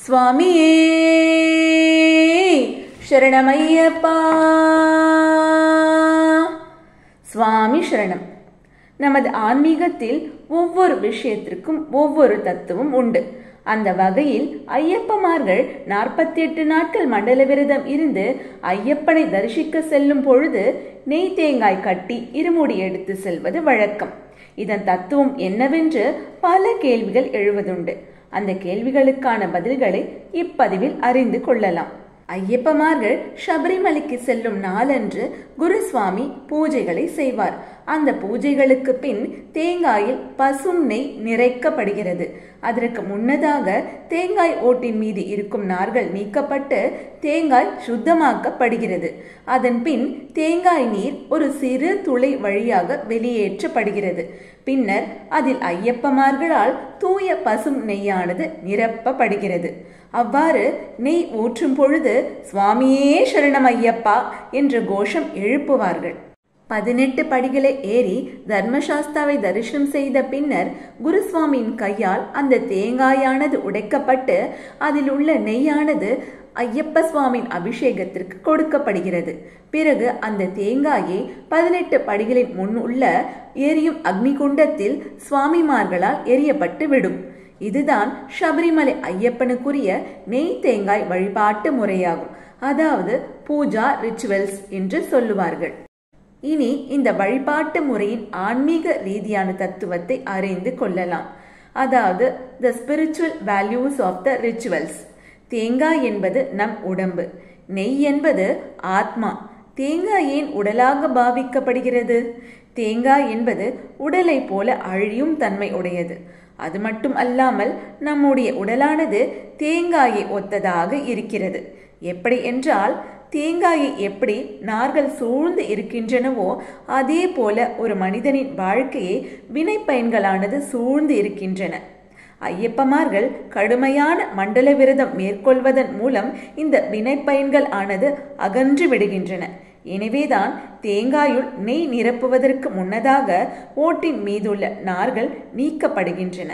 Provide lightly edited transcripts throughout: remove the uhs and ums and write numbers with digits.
சுவாமியே சரணமையப்பா. சுவாமி சரணம். நமது ஆன்மீகத்தில் ஒவ்வொரு விஷயத்திற்கும் ஒவ்வொரு தத்துவம் உண்டு. அந்த வகையில் ஐயப்பமார்கள் 48 நாட்கள் மண்டல விரதம் இருந்து ஐயப்பனை தரிசிக்க செல்லும் பொழுது நெய் தேங்காய் கட்டி இருமுடி எடுத்து செல்வது வழக்கம். இதன் தத்துவம் என்னவென்று பல கேள்விகள் எழுவதுண்டு. அந்த கேள்விகளுக்கான பதில்களை இப்பதிவில் அறிந்து கொள்ளலாம். ஐயப்பமார்கள் சபரிமலைக்கு செல்லும் நாளன்று குருசுவாமி பூஜைகளை செய்வார். அந்த பூஜைகளுக்கு பின் தேங்காயில் பசும் நெய் நிறைக்கப்படுகிறது. அதற்கு முன்னதாக தேங்காய் ஓட்டின் மீது இருக்கும் நார்கள் நீக்கப்பட்டு தேங்காய் சுத்தமாக்கப்படுகிறது. அதன் பின் தேங்காய் நீர் ஒரு சிறு துளை வழியாக வெளியேற்றப்படுகிறது. பின்னர் அதில் ஐயப்பமார்களால் தூய பசும் நெய்யானது நிரப்பப்படுகிறது. அவ்வாறு நெய் ஊற்றும் பொழுது சுவாமியே சரணம் ஐயப்பா என்ற கோஷம் எழுப்புவார்கள். 18 படிகளை ஏறி தர்மசாஸ்தாவை தரிசனம் செய்த பின்னர் குருசுவாமியின் கையால் அந்த தேங்காயானது உடைக்கப்பட்டு அதில் உள்ள நெய்யானது ஐயப்ப சுவாமியின் அபிஷேகத்திற்கு கொடுக்கப்படுகிறது. பிறகு அந்த தேங்காயை 18 படிகளின் முன் உள்ள எரியும் அக்னிகுண்டத்தில் சுவாமிமார்களால் எரியப்பட்டு விடும். இதுதான் சபரிமலை ஐயப்பனுக்குரிய நெய் தேங்காய் வழிபாட்டு முறையாகும். அதாவது பூஜா ரிச்சுவல்ஸ் என்று சொல்லுவார்கள். இனி இந்த வழிபாட்டு முறையின் ஆன்மீக ரீதியான தத்துவத்தை அறிந்து கொள்ளலாம். அதாவது the spiritual values of the rituals. தேங்காய் என்பது நம் உடம்பு, நெய் என்பது ஆத்மா. தேங்காய் ஏன் உடலாக பாவிக்கப்படுகிறது? தேங்காய் என்பது உடலை போல அழியும் தன்மை உடையது. அது மட்டும் அல்லாமல் நம்முடைய உடலானது தேங்காயை ஒத்ததாக இருக்கிறது. எப்படி என்றால், தேங்காயை எப்படி நார்கள் சூழ்ந்து இருக்கின்றனவோ அதே போல ஒரு மனிதனின் வாழ்க்கையை வினை பயன்களானது சூழ்ந்து இருக்கின்றன. ஐயப்பமார்கள் கடுமையான மண்டல விரதம் மேற்கொள்வதன் மூலம் இந்த வினை பயன்கள் ஆனது அகன்று விடுகின்றன. எனவேதான் தேங்காயுள் நெய் நிரப்புவதற்கு முன்னதாக ஓட்டின் மீதுள்ள நார்கள் நீக்கப்படுகின்றன.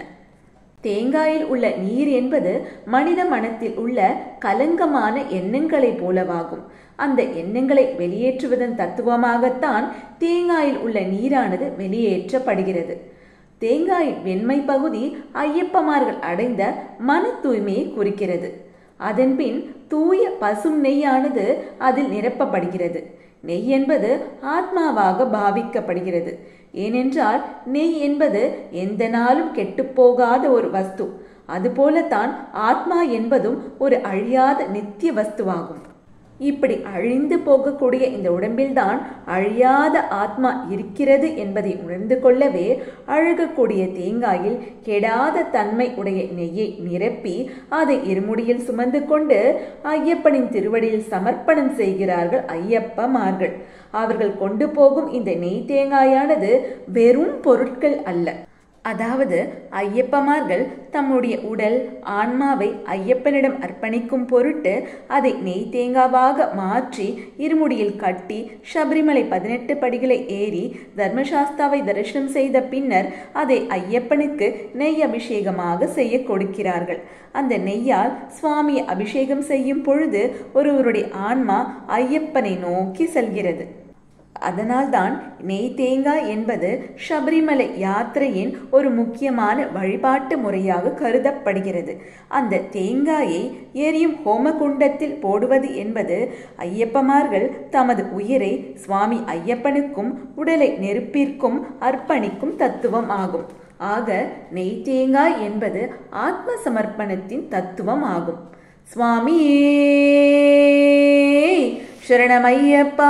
தேங்காயில் உள்ள நீர் என்பது மனித மனத்தில் உள்ள கலங்கமான எண்ணங்களை போலவாகும். அந்த எண்ணங்களை வெளியேற்றுவதன் தத்துவமாகத்தான் தேங்காயில் உள்ள நீரானது வெளியேற்றப்படுகிறது. தேங்காயின் வெண்மை பகுதி ஐயப்பமார்கள் அடைந்த மன தூய்மையை குறிக்கிறது. அதன்பின் தூய பசும் நெய்யானது அதில் நிரப்பப்படுகிறது. நெய் என்பது ஆத்மாவாக பாவிக்கப்படுகிறது. ஏனென்றால் நெய் என்பது எந்த நாளும் கெட்டுப்போகாத ஒரு வஸ்து. அதுபோலத்தான் ஆத்மா என்பதும் ஒரு அழியாத நித்திய வஸ்துவாகும். இப்படி அழிந்து போகக்கூடிய இந்த உடம்பில்தான் அழியாத ஆத்மா இருக்கிறது என்பதை உணர்ந்து கொள்ளவே அழுகக்கூடிய தேங்காயில் கெடாத தன்மை உடைய நெய்யை நிரப்பி அதை இருமுடியில் சுமந்து கொண்டு ஐயப்பனின் திருவடியில் சமர்ப்பணம் செய்கிறார்கள் ஐயப்பமார்கள். அவர்கள் கொண்டு போகும் இந்த நெய் தேங்காயானது வெறும் பொருட்கள் அல்ல. அதாவது ஐயப்பமார்கள் தம்முடைய உடல் ஆன்மாவை ஐயப்பனிடம் அர்ப்பணிக்கும் பொருட்டு அதை நெய் தேங்காவாக மாற்றி இருமுடியில் கட்டி சபரிமலை 18 படிகளை ஏறி தர்மசாஸ்தாவை தரிசனம் செய்த பின்னர் அதை ஐயப்பனுக்கு நெய் அபிஷேகமாக செய்ய கொடுக்கிறார்கள். அந்த நெய்யால் சுவாமியை அபிஷேகம் செய்யும் பொழுது ஒருவருடைய ஆன்மா ஐயப்பனை நோக்கி செல்கிறது. அதனால்தான் நெய் தேங்காய் என்பது சபரிமலை யாத்திரையின் ஒரு முக்கியமான வழிபாட்டு முறையாக கருதப்படுகிறது. அந்த தேங்காயை எரியும் ஹோமகுண்டத்தில் போடுவது என்பது ஐயப்பமார்கள் தமது உயிரை சுவாமி ஐயப்பனுக்கும் உடலை நெருப்பிற்கும் அர்ப்பணிக்கும் தத்துவம் ஆகும். ஆக நெய் தேங்காய் என்பது ஆத்ம சமர்ப்பணத்தின் தத்துவம் ஆகும். சுவாமியே சரணமையப்பா.